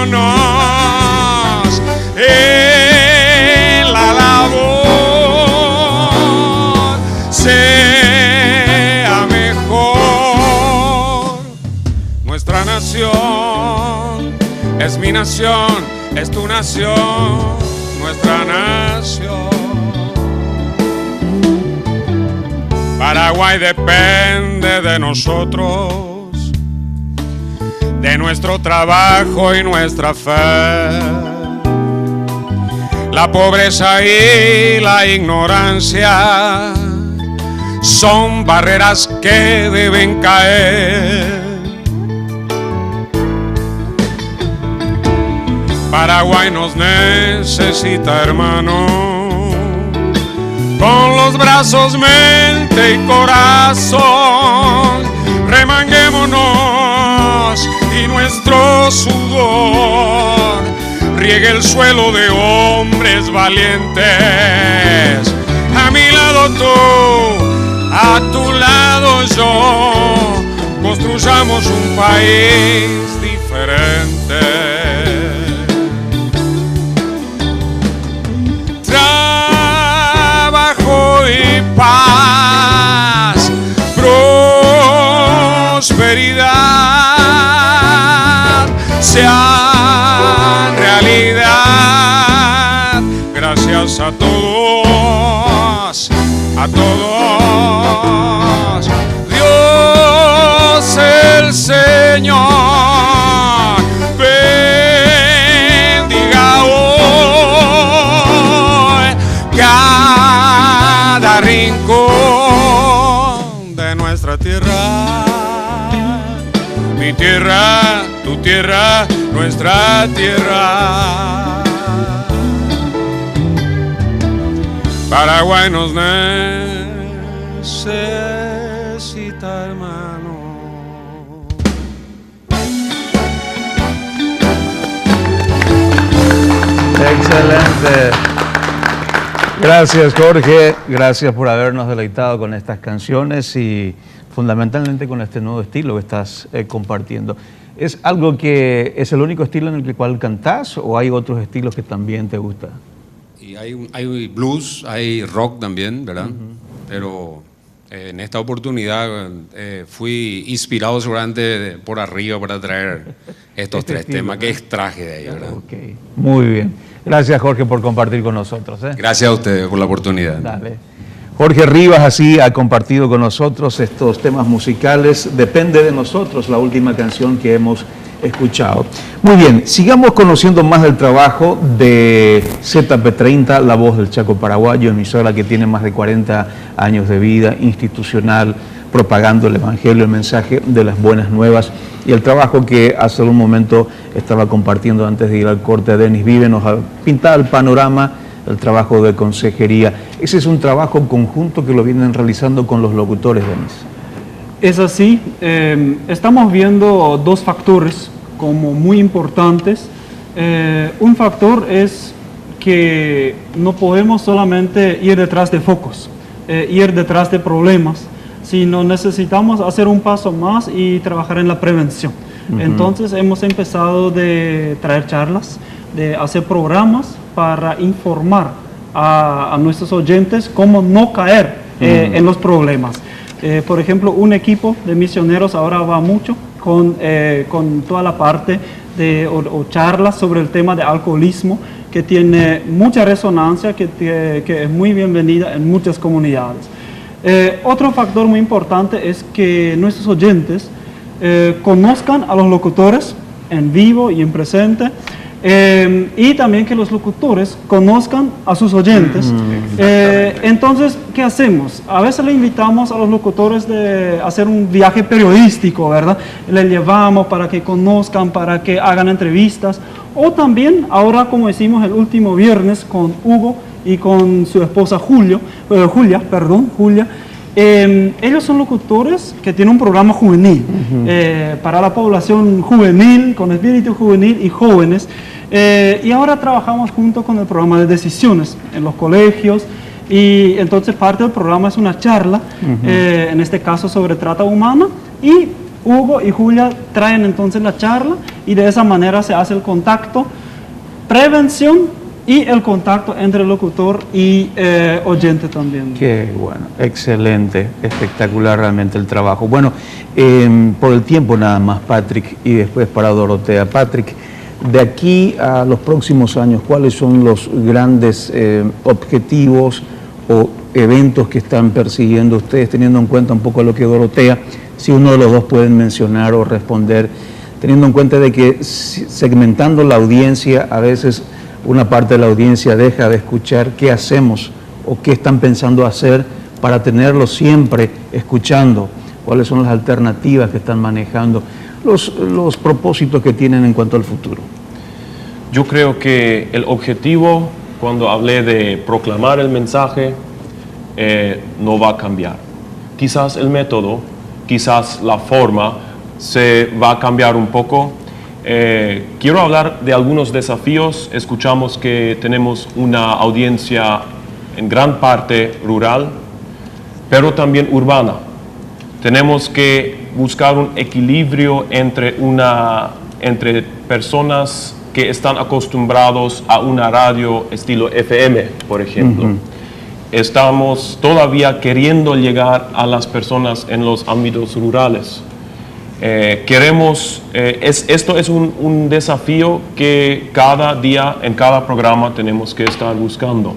unámonos en la labor, sea mejor. Nuestra nación es mi nación, es tu nación, nuestra nación. Paraguay depende de nosotros, de nuestro trabajo y nuestra fe. La pobreza y la ignorancia son barreras que deben caer. Paraguay nos necesita, hermano, con los brazos, mente y corazón. Remanguémonos y nuestro sudor riegue el suelo de hombres valientes. A mi lado tú, a tu lado yo, construyamos un país diferente. Trabajo y paz, prosperidad, sean realidad. Gracias a todos, a todos. Dios el Señor bendiga hoy cada rincón de nuestra tierra. Mi tierra, tu tierra, nuestra tierra. Paraguay nos necesita, hermano. Excelente. Gracias, Jorge. Gracias por habernos deleitado con estas canciones y fundamentalmente con este nuevo estilo que estás compartiendo. ¿Es algo que es el único estilo en el cual cantás o hay otros estilos que también te gustan? Y hay blues, hay rock también, ¿verdad? Pero en esta oportunidad fui inspirado seguramente por arriba para traer estos tres temas que extraje de ahí, ¿verdad? Okay. Muy bien. Gracias, Jorge, por compartir con nosotros. Gracias a ustedes por la oportunidad. Dale. Jorge Rivas así ha compartido con nosotros estos temas musicales. Depende de nosotros, la última canción que hemos escuchado. Muy bien, sigamos conociendo más del trabajo de ZP30, La Voz del Chaco Paraguayo, emisora que tiene más de 40 años de vida institucional, propagando el Evangelio, el mensaje de las buenas nuevas, y el trabajo que hace un momento estaba compartiendo antes de ir al corte. Denis Vive nos pintaba el panorama, el trabajo de consejería. Ese es un trabajo conjunto que lo vienen realizando con los locutores, Denis. Es así, estamos viendo dos factores como muy importantes. Un factor es que no podemos solamente ir detrás de focos, ir detrás de problemas, sino necesitamos hacer un paso más y trabajar en la prevención. Entonces hemos empezado de traer charlas, de hacer programas para informar a nuestros oyentes cómo no caer en los problemas. Por ejemplo, un equipo de misioneros ahora va mucho con toda la parte de o charlas sobre el tema de alcoholismo, que tiene mucha resonancia, que es muy bienvenida en muchas comunidades. Otro factor muy importante es que nuestros oyentes conozcan a los locutores en vivo y en presente, y también que los locutores conozcan a sus oyentes. Entonces, ¿qué hacemos? A veces le invitamos a los locutores de hacer un viaje periodístico, ¿verdad? Le llevamos para que conozcan, para que hagan entrevistas, o también, ahora como hicimos el último viernes con Hugo y con su esposa Julia. Ellos son locutores que tienen un programa juvenil, para la población juvenil, con espíritu juvenil y jóvenes. Y ahora trabajamos junto con el programa de decisiones en los colegios, y entonces parte del programa es una charla, en este caso sobre trata humana, y Hugo y Julia traen entonces la charla, y de esa manera se hace el contacto, prevención y el contacto entre el locutor y oyente también. Qué bueno, excelente, espectacular realmente el trabajo. Bueno, por el tiempo nada más, Patrick, y después para Dorotea. Patrick, de aquí a los próximos años, ¿cuáles son los grandes objetivos o eventos que están persiguiendo ustedes, teniendo en cuenta un poco lo que Dorotea, si uno de los dos pueden mencionar o responder, teniendo en cuenta de que segmentando la audiencia, a veces una parte de la audiencia deja de escuchar? ¿Qué hacemos o qué están pensando hacer para tenerlos siempre escuchando? ¿Cuáles son las alternativas que están manejando? Los propósitos que tienen en cuanto al futuro. Yo creo que el objetivo, cuando hablé de proclamar el mensaje, no va a cambiar. Quizás el método, quizás la forma se va a cambiar un poco, Quiero hablar de algunos desafíos. Escuchamos que tenemos una audiencia en gran parte rural, pero también urbana. Tenemos que buscar un equilibrio entre personas que están acostumbrados a una radio estilo FM, por ejemplo. Estamos todavía queriendo llegar a las personas en los ámbitos rurales. Esto es un desafío que cada día, en cada programa, tenemos que estar buscando.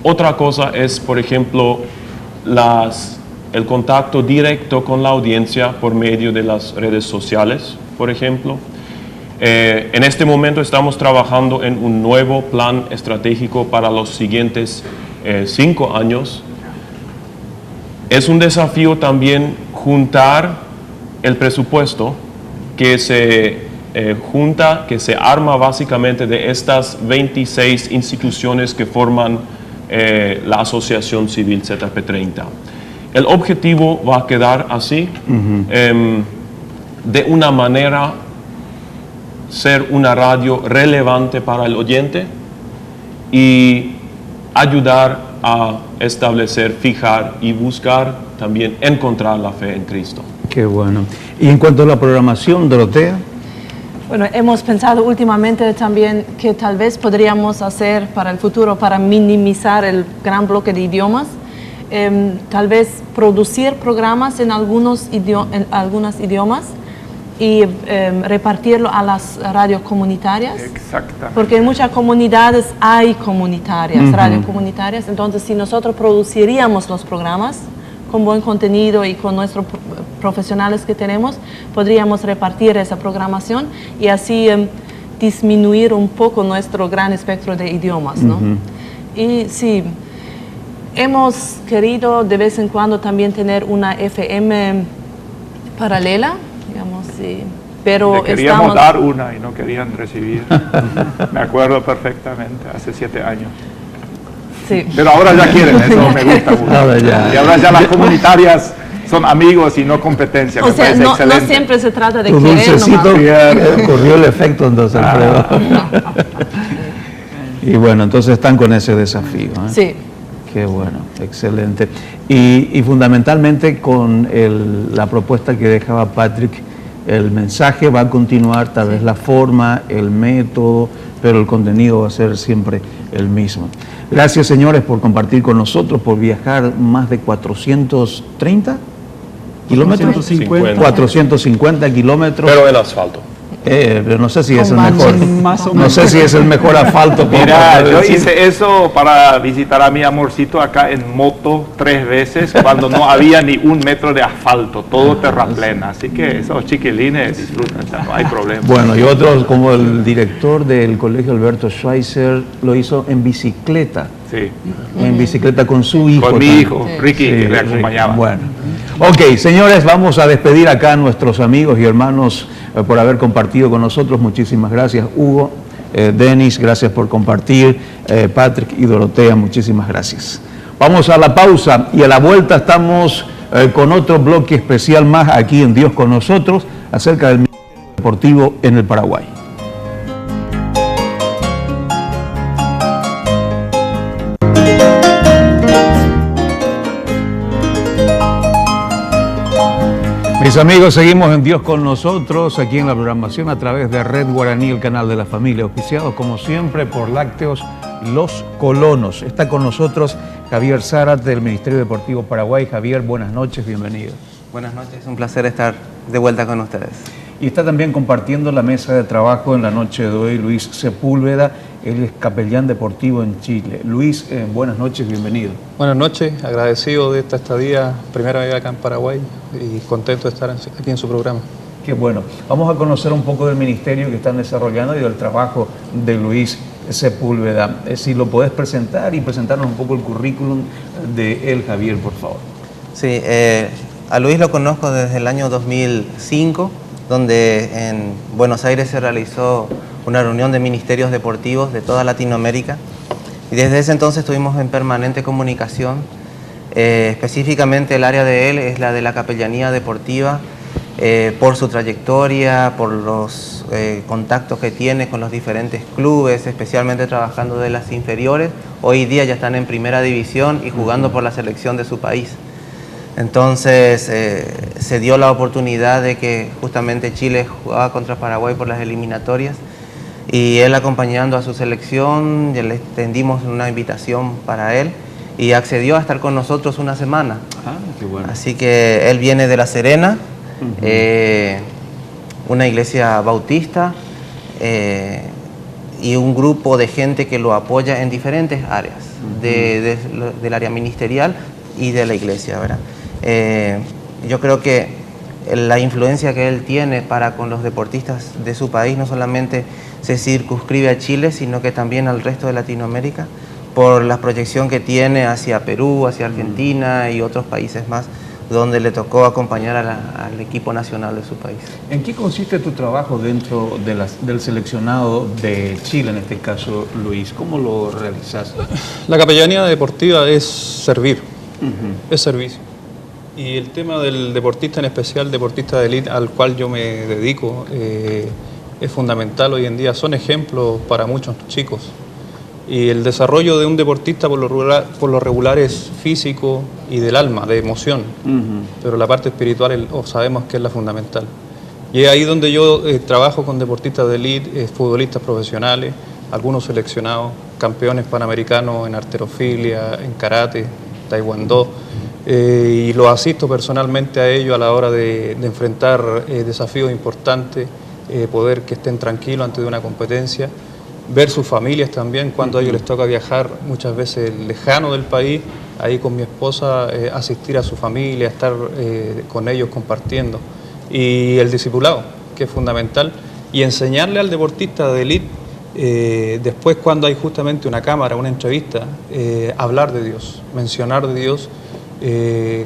Otra cosa es, por ejemplo, el contacto directo con la audiencia por medio de las redes sociales, por ejemplo. En este momento estamos trabajando en un nuevo plan estratégico para los siguientes 5 años. Es un desafío también juntar el presupuesto que se arma básicamente de estas 26 instituciones que forman la Asociación Civil ZP30. El objetivo va a quedar así, de una manera ser una radio relevante para el oyente y ayudar a establecer, fijar y buscar también encontrar la fe en Cristo. Qué bueno. Y en cuanto a la programación, Dorotea. Bueno, hemos pensado últimamente también que tal vez podríamos hacer para el futuro, para minimizar el gran bloque de idiomas, tal vez producir programas en algunos idiomas y repartirlo a las radios comunitarias. Exactamente. Porque en muchas comunidades hay comunitarias, radios comunitarias. Entonces, si nosotros produciríamos los programas con buen contenido y con nuestros profesionales que tenemos, podríamos repartir esa programación y así disminuir un poco nuestro gran espectro de idiomas, ¿no? Y sí, hemos querido de vez en cuando también tener una FM paralela, digamos, sí. Pero le queríamos dar una y no querían recibir. Me acuerdo perfectamente, hace 7 años. Sí. Pero ahora ya quieren, eso me gusta mucho. Y ahora ya las comunitarias son amigos y no competencia. O sea, no siempre se trata de tu querer dulcecito nomás. Corrió el efecto entonces, Alfredo. Y bueno, entonces están con ese desafío, ¿eh? Sí. Qué bueno, excelente. Y fundamentalmente con la propuesta que dejaba Patrick, el mensaje va a continuar, tal vez la forma, el método, pero el contenido va a ser siempre el mismo. Gracias, señores, por compartir con nosotros, por viajar más de 430 kilómetros. 450 kilómetros. Pero en asfalto. Pero no sé si es el mejor. No sé si es el mejor asfalto. Mira, yo hice eso para visitar a mi amorcito acá en moto 3 veces cuando no había ni 1 metro de asfalto, todo terraplena. Así que esos chiquilines disfrutan, no hay problema. Bueno, y otros como el director del colegio Alberto Schweitzer lo hizo en bicicleta. Sí. En bicicleta con su hijo. Con mi hijo, Ricky, que le acompañaba. Bueno. Ok, señores, vamos a despedir acá a nuestros amigos y hermanos por haber compartido con nosotros. Muchísimas gracias, Hugo, Denis, gracias por compartir, Patrick y Dorotea, muchísimas gracias. Vamos a la pausa y a la vuelta estamos con otro bloque especial más aquí en Dios con nosotros acerca del Ministerio Deportivo en el Paraguay. Mis amigos, seguimos en Dios con nosotros, aquí en la programación a través de Red Guaraní, el canal de la familia, auspiciados como siempre por Lácteos Los Colonos. Está con nosotros Javier Zárate del Ministerio Deportivo Paraguay. Javier, buenas noches, bienvenido. Buenas noches, un placer estar de vuelta con ustedes. Y está también compartiendo la mesa de trabajo en la noche de hoy Luis Sepúlveda, él es capellán deportivo en Chile. Luis, buenas noches, bienvenido. Buenas noches, agradecido de esta estadía, primera vez acá en Paraguay y contento de estar aquí en su programa. Qué bueno. Vamos a conocer un poco del ministerio que están desarrollando y del trabajo de Luis Sepúlveda. Si lo podés presentar y presentarnos un poco el currículum de él, Javier, por favor. Sí, a Luis lo conozco desde el año 2005, donde en Buenos Aires se realizó una reunión de ministerios deportivos de toda Latinoamérica y desde ese entonces estuvimos en permanente comunicación. Específicamente el área de él es la de la capellanía deportiva por su trayectoria, por los contactos que tiene con los diferentes clubes, especialmente trabajando de las inferiores. Hoy día ya están en primera división y jugando por la selección de su país. Entonces se dio la oportunidad de que justamente Chile jugaba contra Paraguay por las eliminatorias y él acompañando a su selección, ya le extendimos una invitación para él y accedió a estar con nosotros una semana. Qué bueno. Así que él viene de La Serena, una iglesia bautista y un grupo de gente que lo apoya en diferentes áreas del área ministerial y de la iglesia, ¿verdad? Yo creo que la influencia que él tiene para con los deportistas de su país no solamente se circunscribe a Chile, sino que también al resto de Latinoamérica, por la proyección que tiene hacia Perú, hacia Argentina y otros países más, donde le tocó acompañar al equipo nacional de su país. ¿En qué consiste tu trabajo dentro del seleccionado de Chile, en este caso, Luis? ¿Cómo lo realizas? La capellanía deportiva es servir, es servicio. Y el tema del deportista, en especial deportista de élite, al cual yo me dedico, es fundamental hoy en día. Son ejemplos para muchos chicos. Y el desarrollo de un deportista por lo regular es físico y del alma, de emoción. Pero la parte espiritual sabemos que es la fundamental. Y es ahí donde yo trabajo con deportistas de élite, futbolistas profesionales, algunos seleccionados, campeones panamericanos en halterofilia, en karate, taekwondo. Y los asisto personalmente a ellos a la hora de enfrentar desafíos importantes, poder que estén tranquilos antes de una competencia, ver sus familias también, cuando a ellos les toca viajar muchas veces lejano del país, ahí con mi esposa asistir a su familia, estar con ellos compartiendo. Y el discipulado, que es fundamental, y enseñarle al deportista de élite, después cuando hay justamente una cámara, una entrevista, hablar de Dios, mencionar de Dios.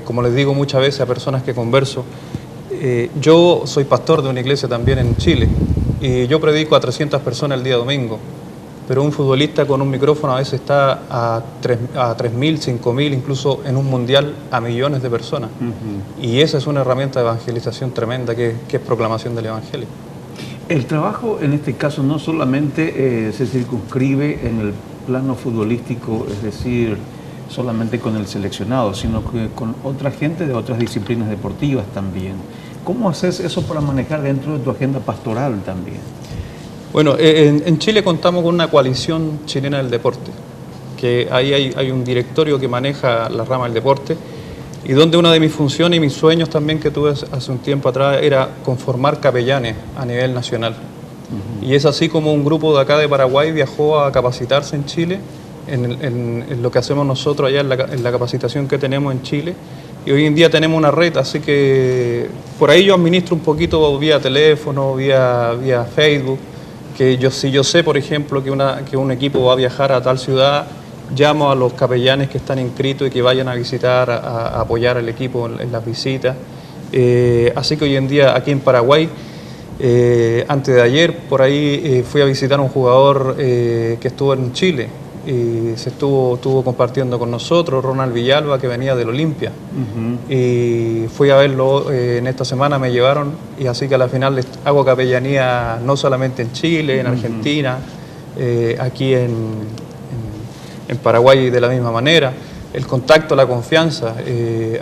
Como les digo muchas veces a personas que converso, yo soy pastor de una iglesia también en Chile y yo predico a 300 personas el día domingo, pero un futbolista con un micrófono a veces está a 3.000, 5.000, incluso en un mundial a millones de personas. Y esa es una herramienta de evangelización tremenda que es proclamación del Evangelio. El trabajo en este caso no solamente se circunscribe en el plano futbolístico, es decir, solamente con el seleccionado, sino que con otra gente de otras disciplinas deportivas también. ¿Cómo haces eso para manejar dentro de tu agenda pastoral también? Bueno, en Chile contamos con una coalición chilena del deporte, que ahí hay un directorio que maneja la rama del deporte, y donde una de mis funciones y mis sueños también que tuve hace un tiempo atrás era conformar capellanes a nivel nacional. Y es así como un grupo de acá de Paraguay viajó a capacitarse en Chile, en lo que hacemos nosotros allá en la capacitación que tenemos en Chile, y hoy en día tenemos una red, así que por ahí yo administro un poquito vía teléfono, vía Facebook, que si yo sé, por ejemplo, que un equipo va a viajar a tal ciudad, llamo a los capellanes que están inscritos y que vayan a visitar, a apoyar al equipo en las visitas. Así que hoy en día aquí en Paraguay, antes de ayer, por ahí fui a visitar a un jugador que estuvo en Chile, y se estuvo compartiendo con nosotros, Ronald Villalba, que venía del Olimpia. Y fui a verlo en esta semana, me llevaron, y así que a la final hago capellanía no solamente en Chile, en Argentina, aquí en Paraguay de la misma manera. El contacto, la confianza.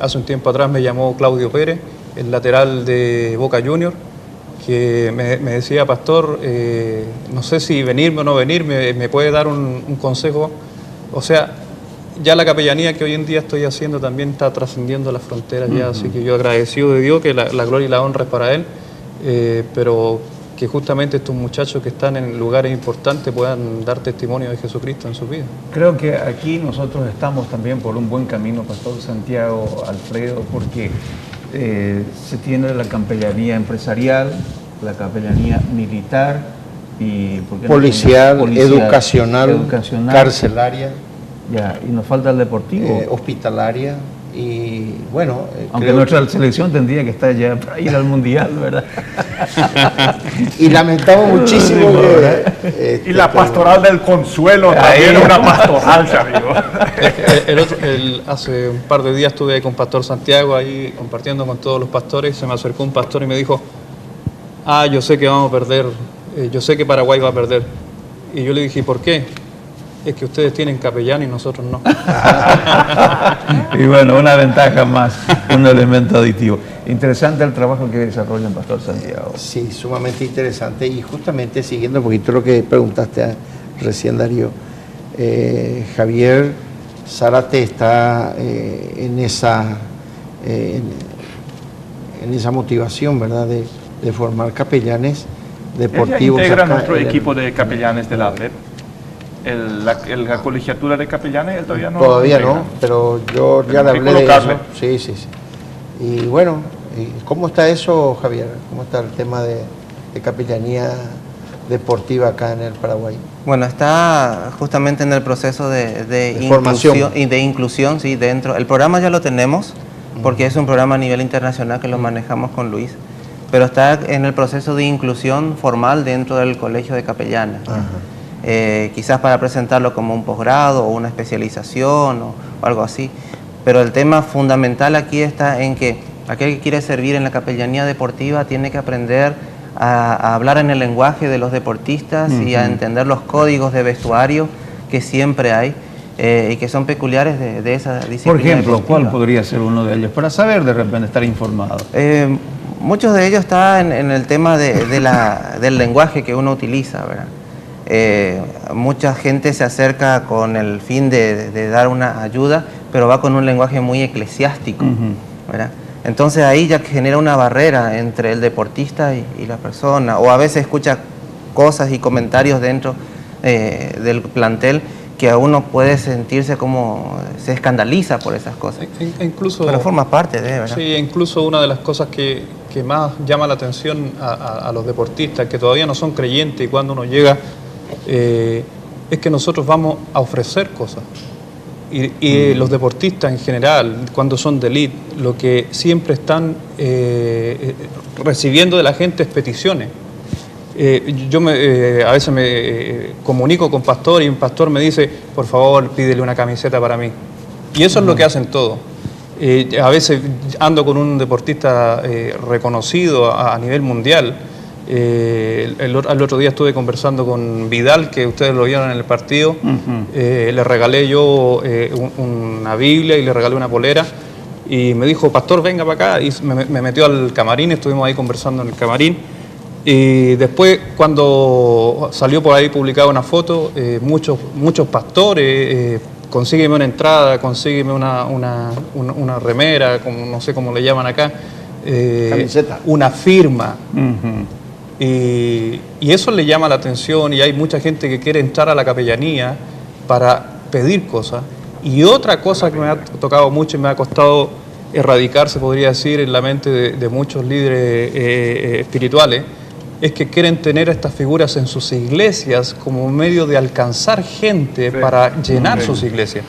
Hace un tiempo atrás me llamó Claudio Pérez, el lateral de Boca Juniors, que me decía, pastor, no sé si venirme o no venirme, ¿me puede dar un consejo? O sea, ya la capellanía que hoy en día estoy haciendo también está trascendiendo las fronteras ya, así que yo agradecido de Dios, que la gloria y la honra es para Él, pero que justamente estos muchachos que están en lugares importantes puedan dar testimonio de Jesucristo en sus vidas. Creo que aquí nosotros estamos también por un buen camino, Pastor Santiago, Alfredo, porque se tiene la capellanía empresarial, la capellanía militar y policial, educacional, carcelaria. Ya, y nos falta el deportivo. Hospitalaria y bueno, aunque nuestra selección tendría que estar ya para ir al Mundial, ¿verdad? Y lamentamos muchísimo que... y la pastoral del consuelo también era una pastoral, amigo. Hace un par de días estuve ahí con Pastor Santiago, ahí compartiendo con todos los pastores. Se me acercó un pastor y me dijo: yo sé que vamos a perder, yo sé que Paraguay va a perder. Y yo le dije: ¿por qué? Es que ustedes tienen capellán y nosotros no. Y bueno, una ventaja más, un elemento aditivo. Interesante el trabajo que desarrolla el Pastor Santiago. Sí, sumamente interesante. Y justamente siguiendo un poquito lo que preguntaste recién, Darío, Javier Zárate está en esa motivación, ¿verdad?, de formar capellanes deportivos. Ella integra nuestro equipo de capellanes de la APEP. La colegiatura de capellanes él todavía no. Todavía no, pero yo ya le hablé de eso. Sí. Y bueno, ¿cómo está eso, Javier? ¿Cómo está el tema de capellanía deportiva acá en el Paraguay? Bueno, está justamente en el proceso de formación y de inclusión, sí, dentro. El programa ya lo tenemos, porque es un programa a nivel internacional que lo manejamos con Luis, pero está en el proceso de inclusión formal dentro del colegio de capellanes. Quizás para presentarlo como un posgrado o una especialización o algo así. Pero el tema fundamental aquí está en que aquel que quiere servir en la capellanía deportiva tiene que aprender a hablar en el lenguaje de los deportistas y a entender los códigos de vestuario que siempre hay y que son peculiares de esa disciplina. Por ejemplo, deportiva. ¿cuál podría ser uno de ellos? Para saber, de repente, estar informado. Muchos de ellos están en el tema del lenguaje que uno utiliza, ¿verdad? Mucha gente se acerca con el fin de dar una ayuda, pero va con un lenguaje muy eclesiástico, ¿verdad? Entonces ahí ya genera una barrera entre el deportista y la persona, o a veces escucha cosas y comentarios dentro del plantel que a uno puede sentirse como se escandaliza por esas cosas. Incluso, pero forma parte de, ¿verdad? Sí, incluso una de las cosas que más llama la atención a los deportistas que todavía no son creyentes, y cuando uno llega es que nosotros vamos a ofrecer cosas. Y los deportistas en general, cuando son de élite, lo que siempre están recibiendo de la gente es peticiones. Yo a veces me comunico con pastor y un pastor me dice: por favor, pídele una camiseta para mí. Y eso es lo que hacen todos. A veces ando con un deportista reconocido a nivel mundial. El otro día estuve conversando con Vidal, que ustedes lo vieron en el partido. Le regalé yo una Biblia y le regalé una polera. Y me dijo: pastor, venga para acá. Y me metió al camarín, estuvimos ahí conversando en el camarín. Y después, cuando salió por ahí publicada una foto, muchos pastores, consígueme una entrada, consígueme una remera, como, no sé cómo le llaman acá, camiseta, una firma. Y eso le llama la atención, y hay mucha gente que quiere entrar a la capellanía para pedir cosas. Y otra cosa que me ha tocado mucho y me ha costado erradicar, se podría decir, en la mente de muchos líderes espirituales, es que quieren tener estas figuras en sus iglesias como medio de alcanzar gente para llenar sus iglesias.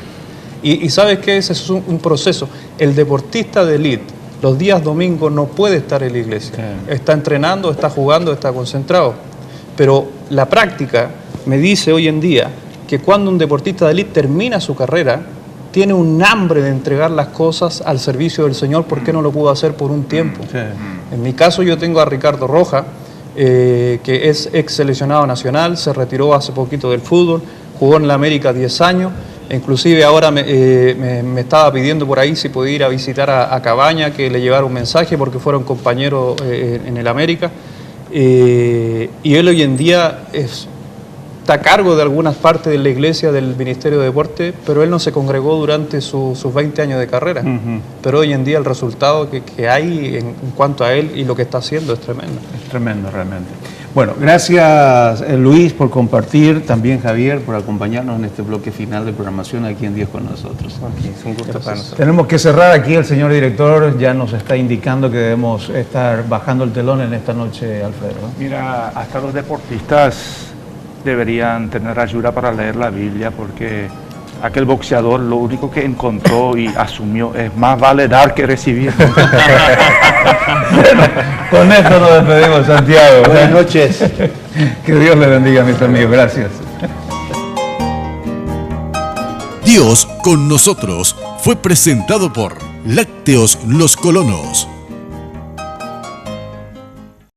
Y ¿sabes qué? Ese es un proceso. El deportista de élite, los días domingos no puede estar en la iglesia. Está entrenando, está jugando, está concentrado. Pero la práctica me dice hoy en día que cuando un deportista de élite termina su carrera, tiene un hambre de entregar las cosas al servicio del Señor. ¿Por qué no lo pudo hacer por un tiempo? En mi caso, yo tengo a Ricardo Roja, que es ex seleccionado nacional, se retiró hace poquito del fútbol, jugó en la América 10 años, inclusive ahora me estaba pidiendo por ahí si podía ir a visitar a Cabaña, que le llevara un mensaje porque fueron compañeros en el América, y él hoy en día está a cargo de algunas partes de la iglesia del Ministerio de Deporte, pero él no se congregó durante sus 20 años de carrera. Pero hoy en día el resultado que hay en cuanto a él y lo que está haciendo es tremendo. Es tremendo realmente. Bueno, gracias Luis por compartir, también Javier por acompañarnos en este bloque final de programación aquí en Dios con nosotros. Es un gusto para nosotros. Tenemos que cerrar aquí, el señor director ya nos está indicando que debemos estar bajando el telón en esta noche, Alfredo. Mira, hasta los deportistas deberían tener ayuda para leer la Biblia, porque aquel boxeador lo único que encontró y asumió es más vale dar que recibir. Bueno, con esto nos despedimos, Santiago. Buenas noches. Que Dios le bendiga, mis amigos. Gracias. Dios con nosotros fue presentado por Lácteos Los Colonos.